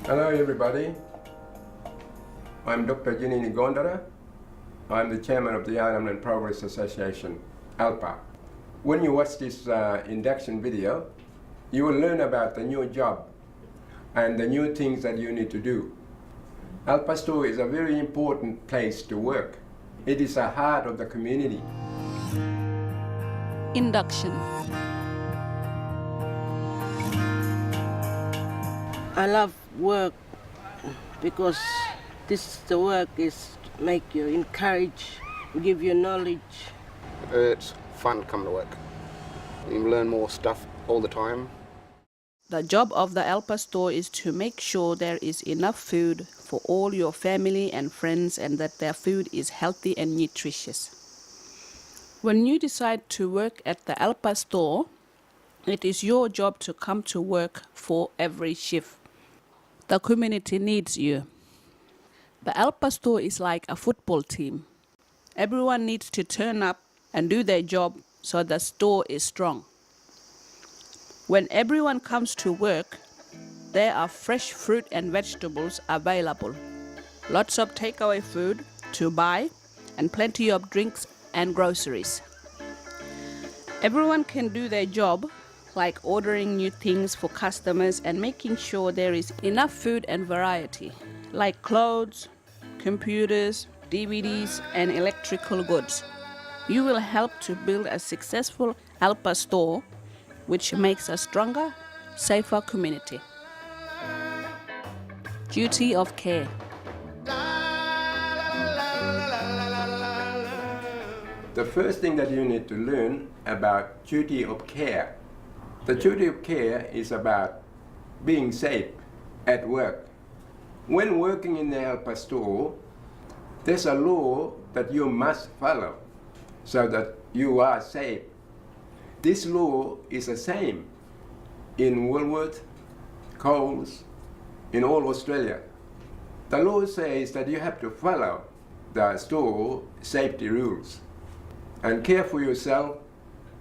Hello everybody, I'm Dr. Ginini Gondara. I'm the chairman of the Ireland and Progress Association, ALPA. When you watch this induction video, you will learn about the new job and the new things that you need to do. ALPA store is a very important place to work. It is the heart of the community. Induction. I love work because the work is make you encourage, give you knowledge. It's fun coming to work. You learn more stuff all the time. The job of the ALPA store is to make sure there is enough food for all your family and friends and that their food is healthy and nutritious. When you decide to work at the ALPA store, it is your job to come to work for every shift. The community needs you. The ALPA store is like a football team. Everyone needs to turn up and do their job so the store is strong. When everyone comes to work, there are fresh fruit and vegetables available. Lots of takeaway food to buy and plenty of drinks and groceries. Everyone can do their job, like ordering new things for customers and making sure there is enough food and variety, like clothes, computers, DVDs, and electrical goods. You will help to build a successful ALPA store, which makes a stronger, safer community. Duty of care. The first thing that you need to learn about duty of care. The duty of care is about being safe at work. When working in the ALPA store, there's a law that you must follow so that you are safe. This law is the same in Woolworths, Coles, in all Australia. The law says that you have to follow the store safety rules and care for yourself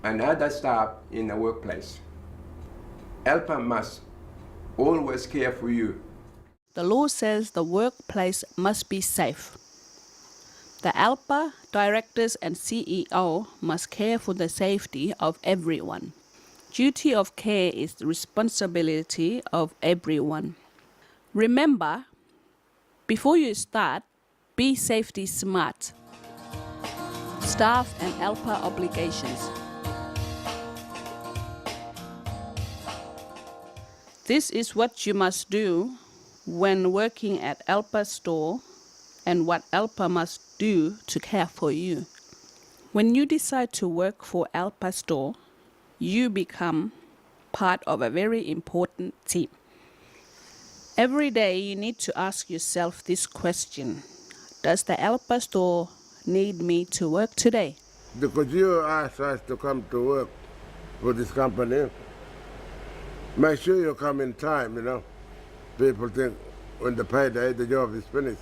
and other staff in the workplace. ALPA must always care for you. The law says the workplace must be safe. The ALPA directors and CEO must care for the safety of everyone. Duty of care is the responsibility of everyone. Remember, before you start, be safety smart. Staff and ALPA obligations. This is what you must do when working at ALPA store and what ALPA must do to care for you. When you decide to work for ALPA store, you become part of a very important team. Every day you need to ask yourself this question: does the ALPA store need me to work today? Because you asked us to come to work for this company, make sure you come in time, you know. People think when the payday, the job is finished.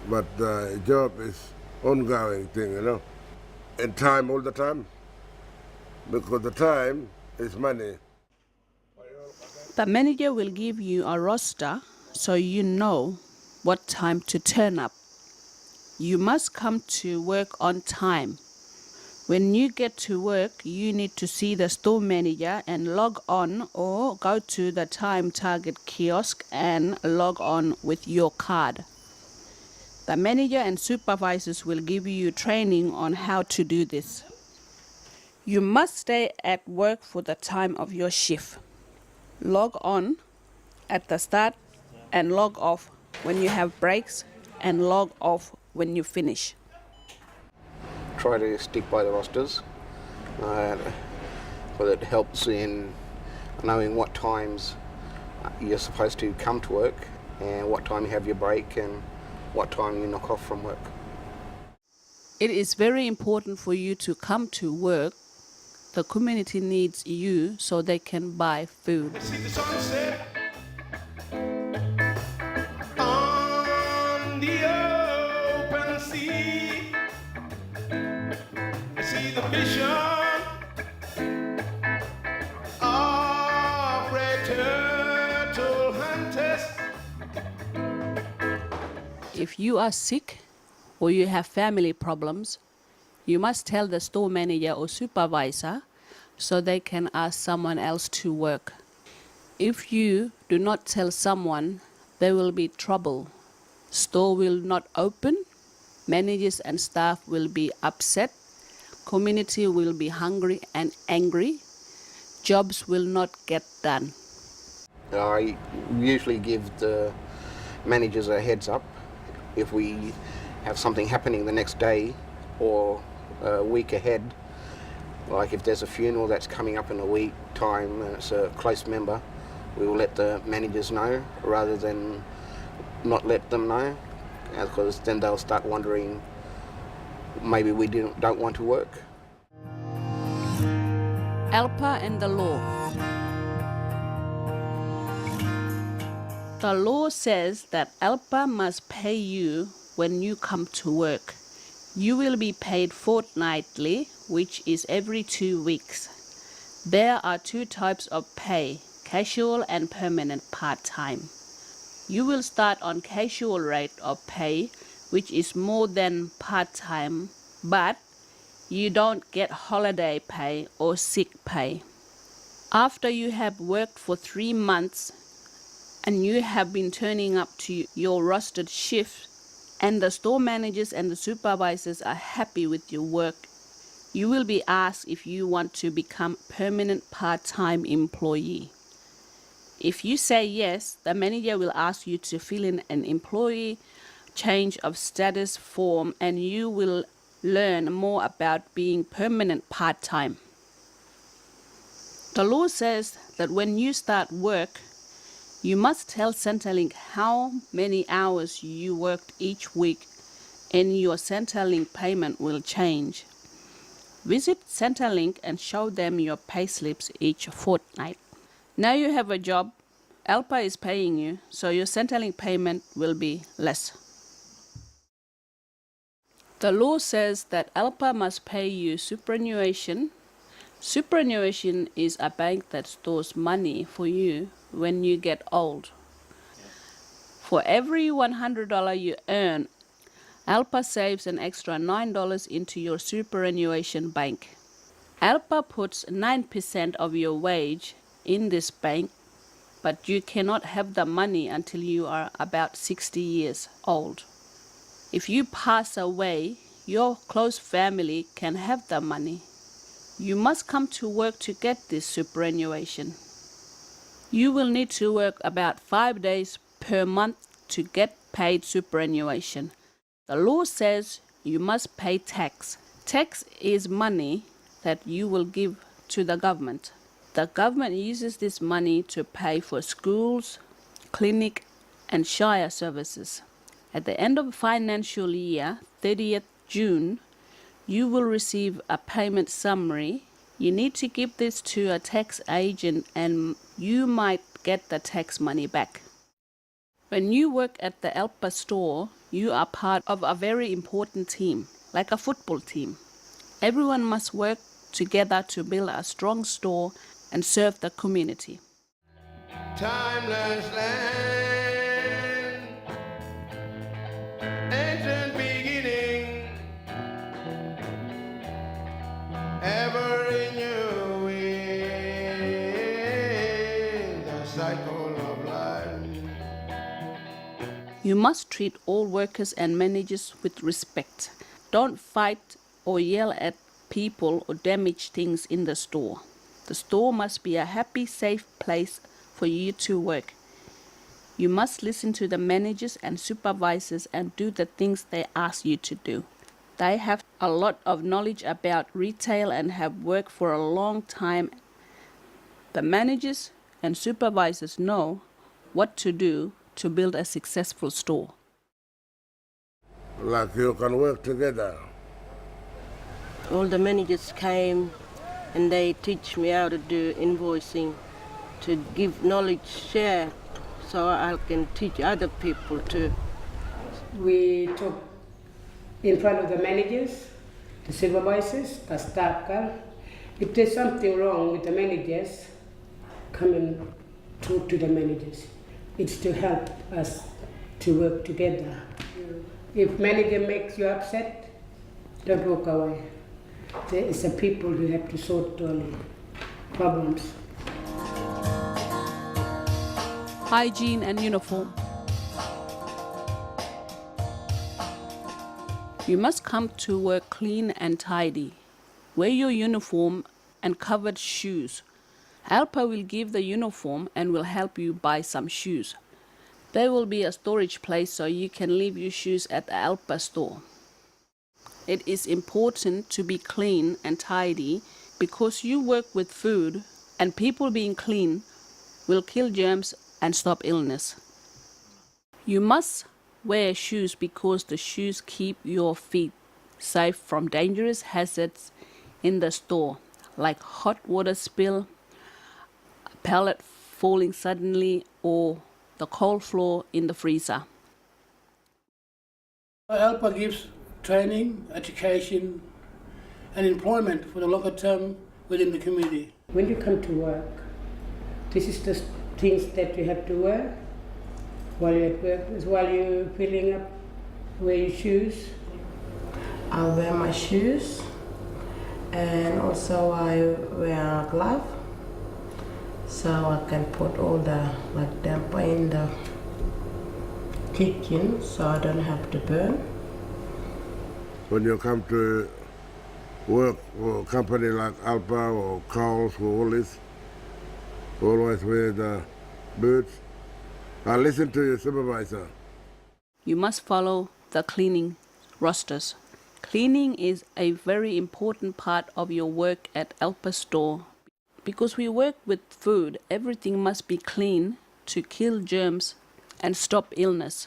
But the job is ongoing thing, you know. In time all the time, because the time is money. The manager will give you a roster so you know what time to turn up. You must come to work on time. When you get to work, you need to see the store manager and log on or go to the time target kiosk and log on with your card. The manager and supervisors will give you training on how to do this. You must stay at work for the time of your shift. Log on at the start and log off when you have breaks and log off when you finish. Try to stick by the rosters, but it helps in knowing what times you're supposed to come to work and what time you have your break and what time you knock off from work. It is very important for you to come to work. The community needs you so they can buy food. On the open sea, I see the vision of red turtle hunters If you are sick or you have family problems, you must tell the store manager or supervisor so they can ask someone else to work. If you do not tell someone, there will be trouble. Store will not open, managers and staff will be upset, community will be hungry and angry, jobs will not get done. I usually give the managers a heads up if we have something happening the next day or a week ahead. Like if there's a funeral that's coming up in a week time and it's a close member, we will let the managers know rather than not let them know, because then they'll start wondering maybe we don't want to work. ALPA and the law. The law says that ALPA must pay you when you come to work. You will be paid fortnightly, which is every 2 weeks. There are 2 types of pay, casual and permanent part-time. You will start on casual rate of pay, which is more than part-time, but you don't get holiday pay or sick pay. After you have worked for 3 months and you have been turning up to your rostered shift and the store managers and the supervisors are happy with your work, you will be asked if you want to become permanent part-time employee. If you say yes, the manager will ask you to fill in an employee change of status form and you will learn more about being permanent part-time. The law says that when you start work, you must tell Centrelink how many hours you worked each week and your Centrelink payment will change. Visit Centrelink and show them your payslips each fortnight. Now you have a job, ALPA is paying you, so your Centrelink payment will be less. The law says that ALPA must pay you superannuation. Superannuation is a bank that stores money for you when you get old. For every $100 you earn, ALPA saves an extra $9 into your superannuation bank. ALPA puts 9% of your wage in this bank, but you cannot have the money until you are about 60 years old. If you pass away, your close family can have the money. You must come to work to get this superannuation. You will need to work about 5 days per month to get paid superannuation. The law says you must pay tax. Tax is money that you will give to the government. The government uses this money to pay for schools, clinic, and shire services. At the end of financial year, 30th June, you will receive a payment summary. You need to give this to a tax agent and you might get the tax money back. When you work at the ALPA store, you are part of a very important team, like a football team. Everyone must work together to build a strong store and serve the community. Timeless land, ancient beginning, ever renewing the cycle of life. You must treat all workers and managers with respect. Don't fight or yell at people or damage things in the store. The store must be a happy, safe place for you to work. You must listen to the managers and supervisors and do the things they ask you to do. They have a lot of knowledge about retail and have worked for a long time. The managers and supervisors know what to do to build a successful store. Like you can work together. All the managers came and they teach me how to do invoicing, to give knowledge, share, so I can teach other people too. We talk in front of the managers, the supervisors, the staff girl. If there's something wrong with the managers, come and talk to the managers. It's to help us to work together. If manager makes you upset, don't walk away. There is a people you have to sort all the problems. Hygiene and uniform. You must come to work clean and tidy. Wear your uniform and covered shoes. ALPA will give the uniform and will help you buy some shoes. There will be a storage place so you can leave your shoes at the ALPA store. It is important to be clean and tidy because you work with food, and people being clean will kill germs and stop illness. You must wear shoes because the shoes keep your feet safe from dangerous hazards in the store, like hot water spill, a pallet falling suddenly, or the cold floor in the freezer. ALPA gives training, education, and employment for the longer term within the community. When you come to work, this is the things that you have to wear while you're at work. Is while you're filling up, wear your shoes. I wear my shoes, and also I wear a glove so I can put all the damper in the kitchen so I don't have to burn. When you come to work for a company like ALPA or Coles or all this, always wear the boots. Now listen to your supervisor. You must follow the cleaning rosters. Cleaning is a very important part of your work at ALPA store. Because we work with food, everything must be clean to kill germs and stop illness.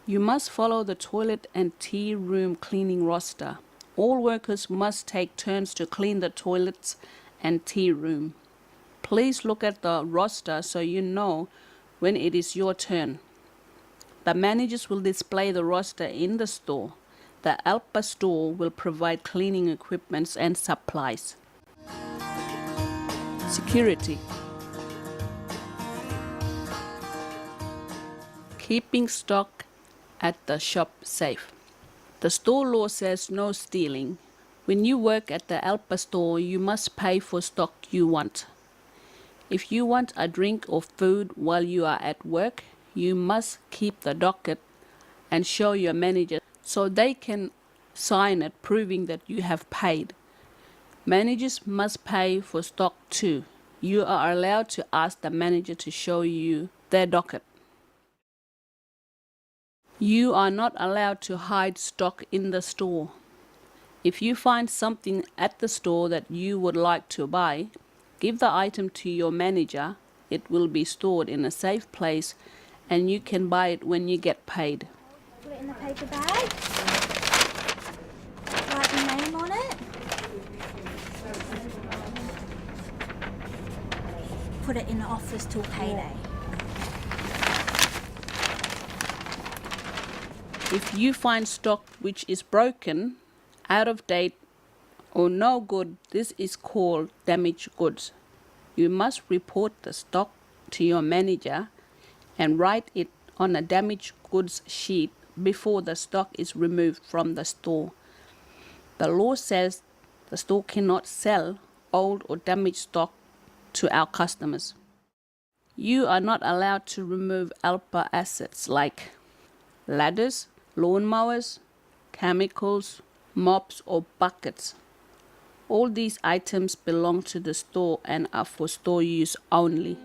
You must follow the toilet and tea room cleaning roster. All workers must take turns to clean the toilets and tea room. Please look at the roster so you know when it is your turn. The managers will display the roster in the store. The ALPA store will provide cleaning equipment and supplies. Security. Keeping stock at the shop safe. The store law says no stealing. When you work at the ALPA store, you must pay for stock you want. If you want a drink or food while you are at work, you must keep the docket and show your manager so they can sign it proving that you have paid. Managers must pay for stock too. You are allowed to ask the manager to show you their docket. You are not allowed to hide stock in the store. If you find something at the store that you would like to buy, give the item to your manager. It will be stored in a safe place and you can buy it when you get paid. Put it in the paper bag. Write your name on it. Put it in the office till payday. If you find stock which is broken, out of date, or no good, this is called damaged goods. You must report the stock to your manager and write it on a damaged goods sheet before the stock is removed from the store. The law says the store cannot sell old or damaged stock to our customers. You are not allowed to remove ALPA assets like ladders, lawnmowers, chemicals, mops or buckets. All these items belong to the store and are for store use only.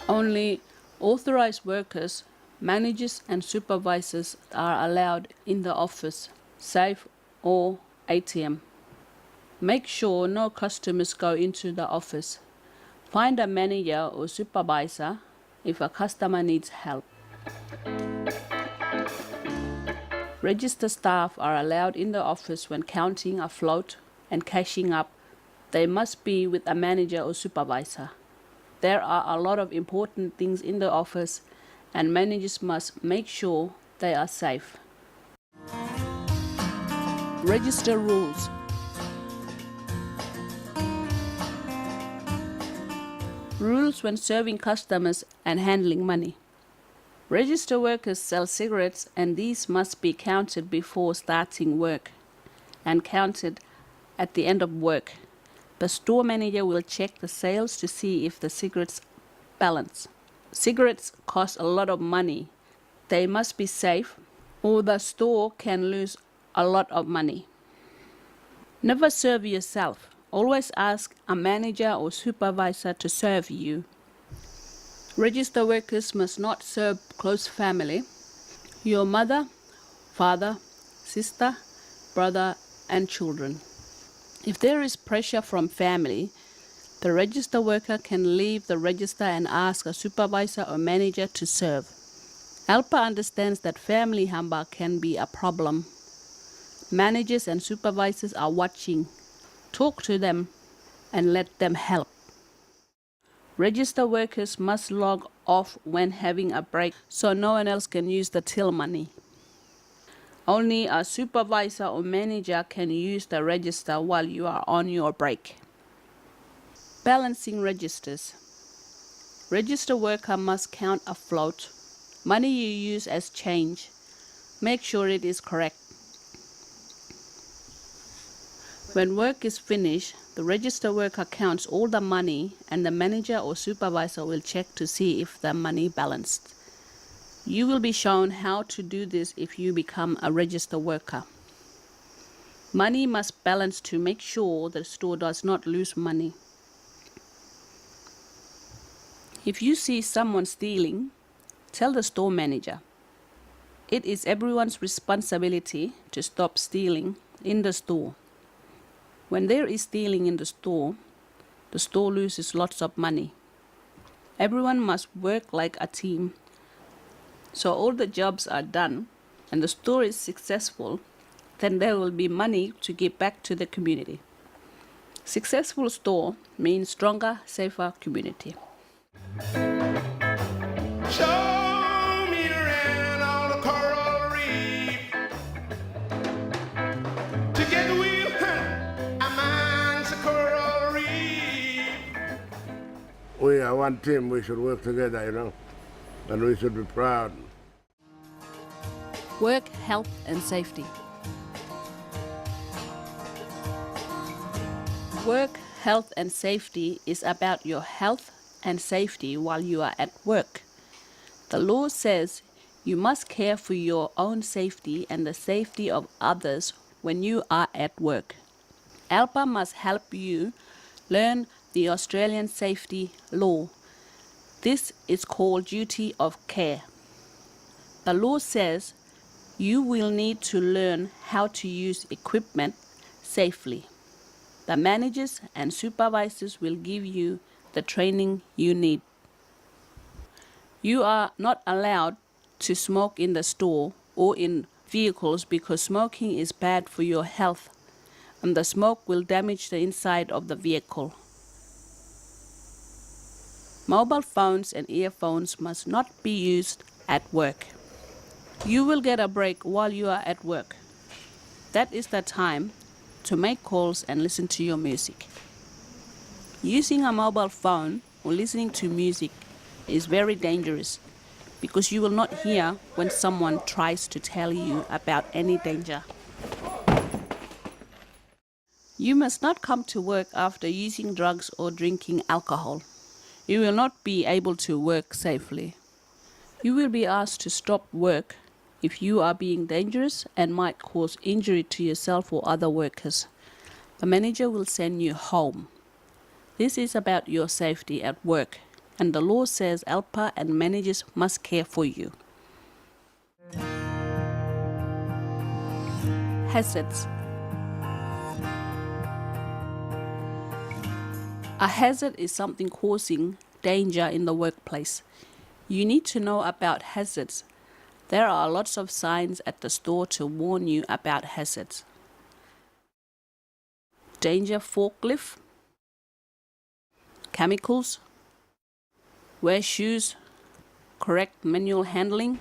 Only authorized workers, managers and supervisors are allowed in the office, safe or ATM. Make sure no customers go into the office. Find a manager or supervisor if a customer needs help. Register staff are allowed in the office when counting a float and cashing up. They must be with a manager or supervisor. There are a lot of important things in the office and managers must make sure they are safe. Register rules. Rules when serving customers and handling money. Register workers sell cigarettes and these must be counted before starting work and counted at the end of work. The store manager will check the sales to see if the cigarettes balance. Cigarettes cost a lot of money. They must be safe or the store can lose a lot of money. Never serve yourself. Always ask a manager or supervisor to serve you. Register workers must not serve close family, your mother, father, sister, brother, and children. If there is pressure from family, the register worker can leave the register and ask a supervisor or manager to serve. ALPA understands that family hunger can be a problem. Managers and supervisors are watching. Talk to them and let them help. Register workers must log off when having a break so no one else can use the till money. Only a supervisor or manager can use the register while you are on your break. Balancing registers. Register worker must count a float, money you use as change. Make sure it is correct. When work is finished, the register worker counts all the money and the manager or supervisor will check to see if the money balanced. You will be shown how to do this if you become a register worker. Money must balance to make sure the store does not lose money. If you see someone stealing, tell the store manager. It is everyone's responsibility to stop stealing in the store. When there is stealing in the store loses lots of money. Everyone must work like a team. So all the jobs are done and the store is successful, then there will be money to give back to the community. Successful store means stronger, safer community. Show me around on the coral reef to get real amongst the coral reef. We are one team, we should work together, you know, and we should be proud. Work, health and safety. Work, health and safety is about your health and safety while you are at work. The law says you must care for your own safety and the safety of others when you are at work. ALPA must help you learn the Australian safety law. This is called duty of care. The law says you will need to learn how to use equipment safely. The managers and supervisors will give you the training you need. You are not allowed to smoke in the store or in vehicles because smoking is bad for your health and the smoke will damage the inside of the vehicle. Mobile phones and earphones must not be used at work. You will get a break while you are at work. That is the time to make calls and listen to your music. Using a mobile phone or listening to music is very dangerous because you will not hear when someone tries to tell you about any danger. You must not come to work after using drugs or drinking alcohol. You will not be able to work safely. You will be asked to stop work if you are being dangerous and might cause injury to yourself or other workers. The manager will send you home. This is about your safety at work, and the law says ALPA and managers must care for you. Hazards. A hazard is something causing danger in the workplace. You need to know about hazards. There are lots of signs at the store to warn you about hazards. Danger forklift, chemicals, wear shoes, correct manual handling.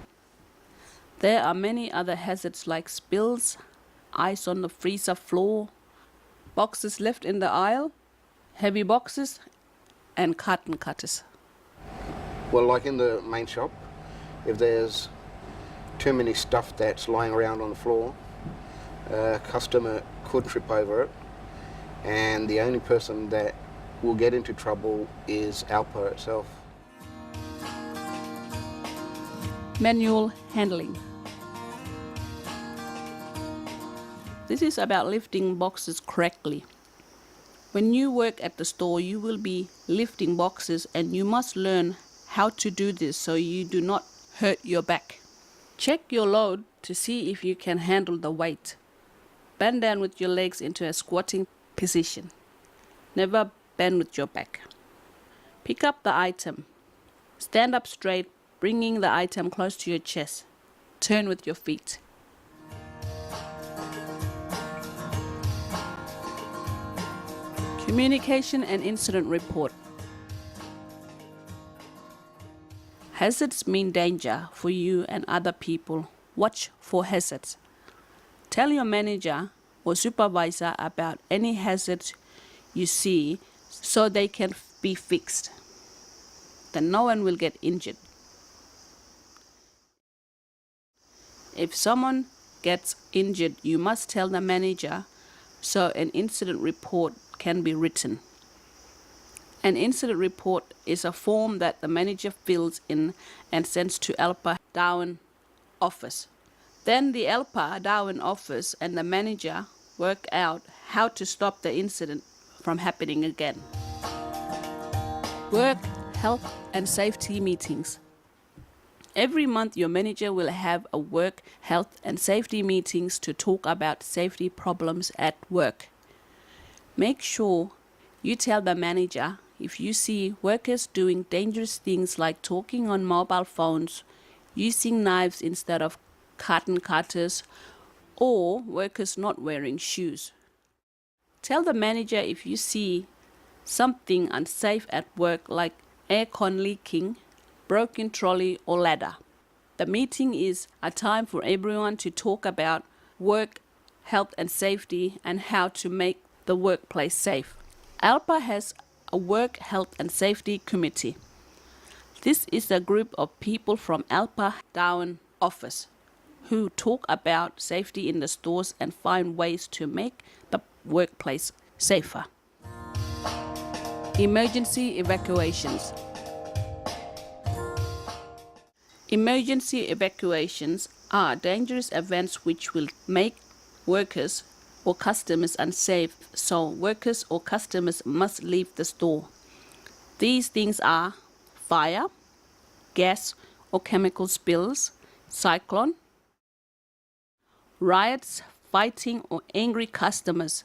There are many other hazards like spills, ice on the freezer floor, boxes left in the aisle, heavy boxes, and carton cutters? Well, like in the main shop, if there's too many stuff that's lying around on the floor, a customer could trip over it, and the only person that will get into trouble is ALPA itself. Manual handling. This is about lifting boxes correctly. When you work at the store, you will be lifting boxes, and you must learn how to do this so you do not hurt your back. Check your load to see if you can handle the weight. Bend down with your legs into a squatting position. Never bend with your back. Pick up the item. Stand up straight, bringing the item close to your chest. Turn with your feet. Communication and incident report. Hazards mean danger for you and other people. Watch for hazards. Tell your manager or supervisor about any hazards you see so they can be fixed. Then no one will get injured. If someone gets injured, you must tell the manager so an incident report can be written. An incident report is a form that the manager fills in and sends to ALPA Darwin office. Then the ALPA Darwin office and the manager work out how to stop the incident from happening again. Work, health and safety meetings. Every month your manager will have a work, health and safety meetings to talk about safety problems at work. Make sure you tell the manager if you see workers doing dangerous things like talking on mobile phones, using knives instead of carton cutters, or workers not wearing shoes. Tell the manager if you see something unsafe at work like aircon leaking, broken trolley or ladder. The meeting is a time for everyone to talk about work, health and safety and how to make the workplace safe. ALPA has a work, health and safety committee. This is a group of people from ALPA Darwin office who talk about safety in the stores and find ways to make the workplace safer. Emergency evacuations. Emergency evacuations are dangerous events which will make workers or customers unsafe, so workers or customers must leave the store. These things are fire, gas or chemical spills, cyclone, riots, fighting or angry customers,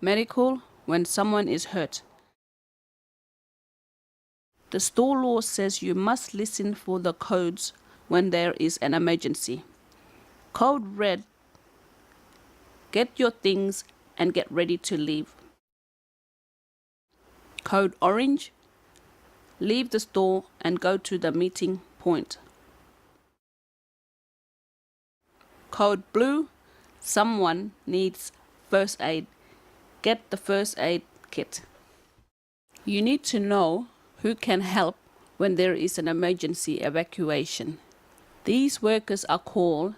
medical when someone is hurt. The store law says you must listen for the codes when there is an emergency. Code red, get your things and get ready to leave. Code orange, leave the store and go to the meeting point. Code blue, someone needs first aid. Get the first aid kit. You need to know who can help when there is an emergency evacuation. These workers are called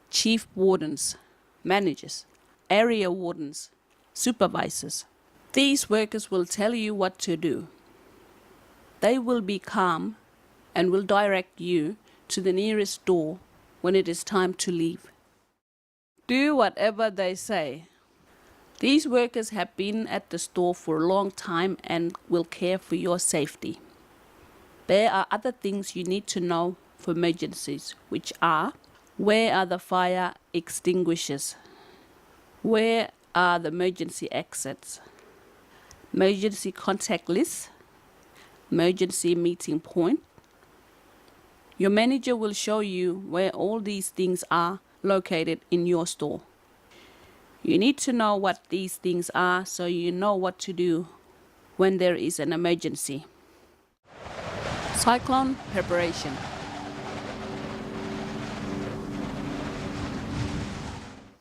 chief wardens, managers, area wardens, supervisors. These workers will tell you what to do. They will be calm and will direct you to the nearest door when it is time to leave. Do whatever they say. These workers have been at the store for a long time and will care for your safety. There are other things you need to know for emergencies, which are: where are the fire extinguishers? Where are the emergency exits? Emergency contact list, emergency meeting point. Your manager will show you where all these things are located in your store. You need to know what these things are so you know what to do when there is an emergency. Cyclone preparation.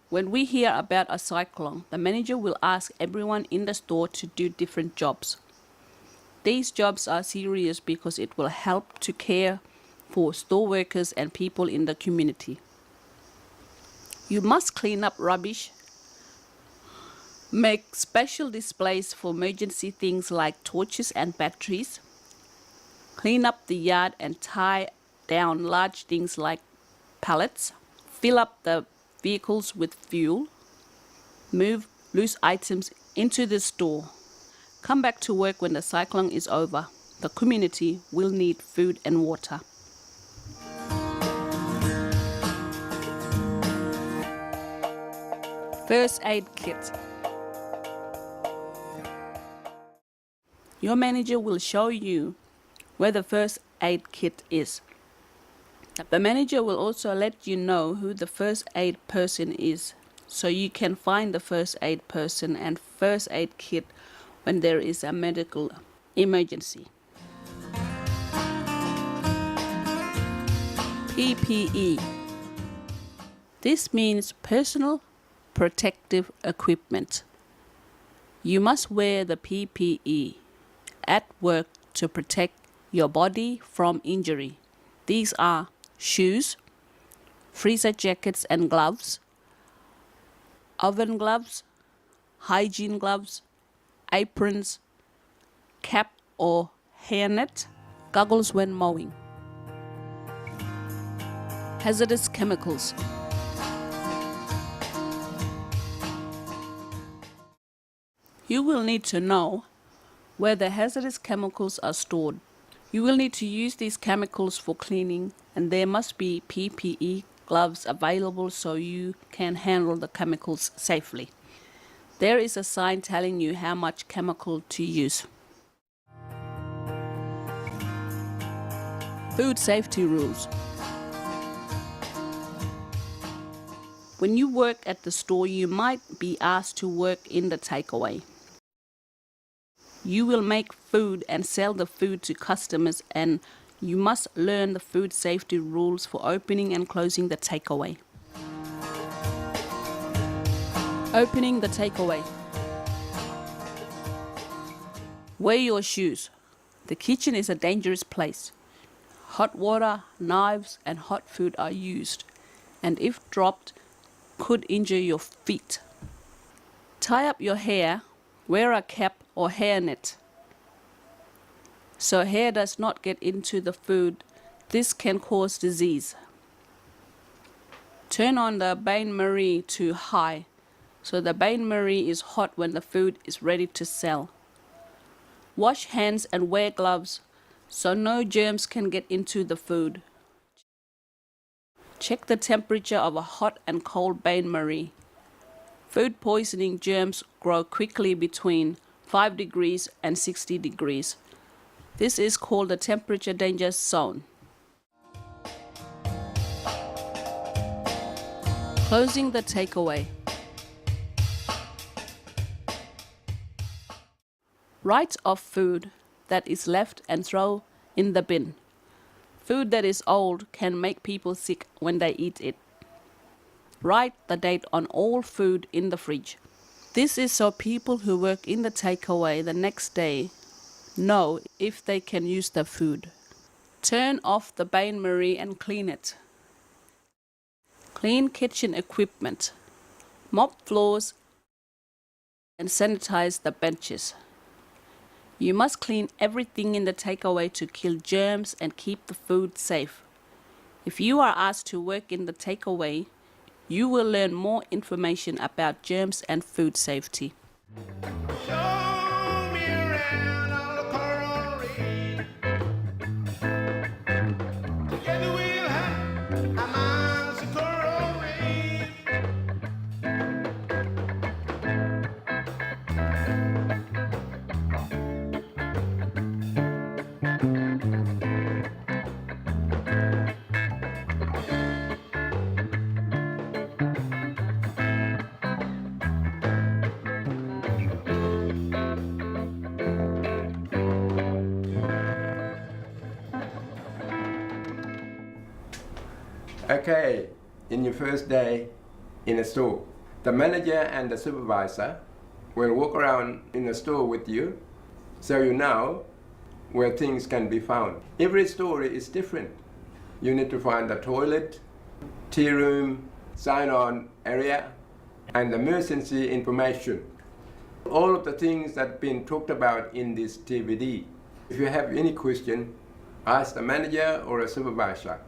When we hear about a cyclone, the manager will ask everyone in the store to do different jobs. These jobs are serious because it will help to care for store workers and people in the community. You must clean up rubbish, make special displays for emergency things like torches and batteries, clean up the yard and tie down large things like pallets, fill up the vehicles with fuel, move loose items into the store. Come back to work when the cyclone is over. The community will need food and water. First aid kit. Your manager will show you where the first aid kit is. The manager will also let you know who the first aid person is, so you can find the first aid person and first aid kit when there is a medical emergency. PPE. This means personal protective equipment. You must wear the PPE at work to protect your body from injury. These are shoes, freezer jackets and gloves, oven gloves, hygiene gloves, aprons, cap or hairnet, goggles when mowing. Hazardous chemicals. You will need to know where the hazardous chemicals are stored. You will need to use these chemicals for cleaning, and there must be PPE gloves available so you can handle the chemicals safely. There is a sign telling you how much chemical to use. Food safety rules. When you work at the store, you might be asked to work in the takeaway. You will make food and sell the food to customers, and you must learn the food safety rules for opening and closing the takeaway. Opening the takeaway. Wear your shoes. The kitchen is a dangerous place. Hot water, knives, and hot food are used, and if dropped, could injure your feet. Tie up your hair. Wear a cap or hairnet so hair does not get into the food. This can cause disease. Turn on the bain-marie to high so the bain-marie is hot when the food is ready to sell. Wash hands and wear gloves so no germs can get into the food. Check the temperature of a hot and cold bain-marie. Food poisoning germs grow quickly between 5 degrees and 60 degrees. This is called the temperature danger zone. Closing the takeaway. Write off food that is left and throw in the bin. Food that is old can make people sick when they eat it. Write the date on all food in the fridge. This is so people who work in the takeaway the next day know if they can use the food. Turn off the bain-marie and clean it. Clean kitchen equipment. Mop floors and sanitize the benches. You must clean everything in the takeaway to kill germs and keep the food safe. If you are asked to work in the takeaway, you will learn more information about germs and food safety. Show me around on the coral reef. Together we'll have a miles of coral reef. Okay, in your first day in a store, the manager and the supervisor will walk around in the store with you so you know where things can be found. Every store is different. You need to find the toilet, tea room, sign-on area, and emergency information. All of the things that have been talked about in this DVD. If you have any question, ask the manager or a supervisor.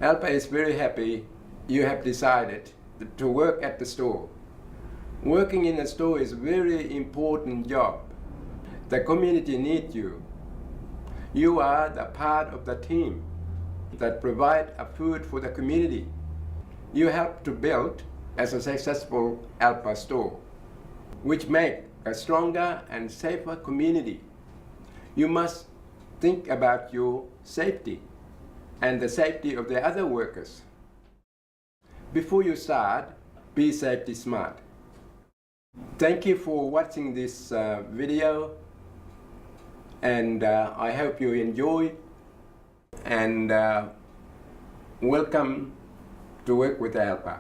ALPA is very happy you have decided to work at the store. Working in a store is a very important job. The community needs you. You are the part of the team that provide a food for the community. You help to build as a successful ALPA store, which make a stronger and safer community. You must think about your safety and the safety of the other workers. Before you start, be safety smart. Thank you for watching this video, and I hope you enjoy, and welcome to work with ALPA.